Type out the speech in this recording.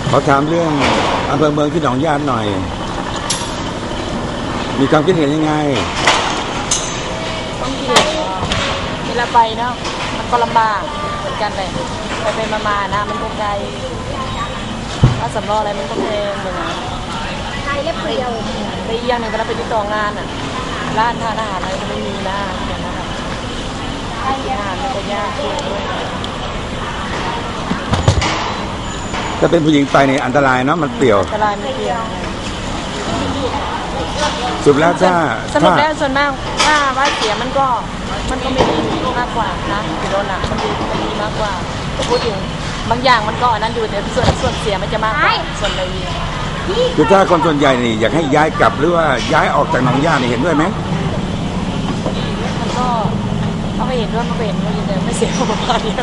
ขอถามเรื่องอำเภอเมืองที่หนองญาติหน่อยมีความคิดเห็นยังไงต้องคิดเวลาไปเนาะมันก็ลำบากเหมือนกันเลยไปมานะมันก็ไกลถ้าสำรองอะไรมันก็แพงเลยนะไกลและเปรี้ยวไปอีกอย่างหนึ่งก็เราไปติดต่องานอ่ะร้านทานอาหารอะไรก็ไม่มีนะอย่างนั้นอาหารมันก็ยากด้วยถ้าเป็นผู้หญิงไปเนี่ยอันตรายเนาะมันเปลี่ยวอันตรายไม่เปลี่ยวสรุปแล้วสรุปแล้วส่วนมากถ้าว่าเสียมันก็ไม่ดีมากกว่านะอยู่โดนหนักมันดีมากกว่าพูดถึงบางอย่างมันก็นั้นอยู่แต่ส่วนเสียมันจะมากกว่าส่วนดีคือถ้าคนส่วนใหญ่นี่อยากให้ย้ายกลับหรือว่าย้ายออกจากหนองญาตินี่เห็นด้วยไหมมันก็เขาไม่เห็นด้วยมันก็เห็นว่าอยู่แต่ไม่เสียประมาณนี้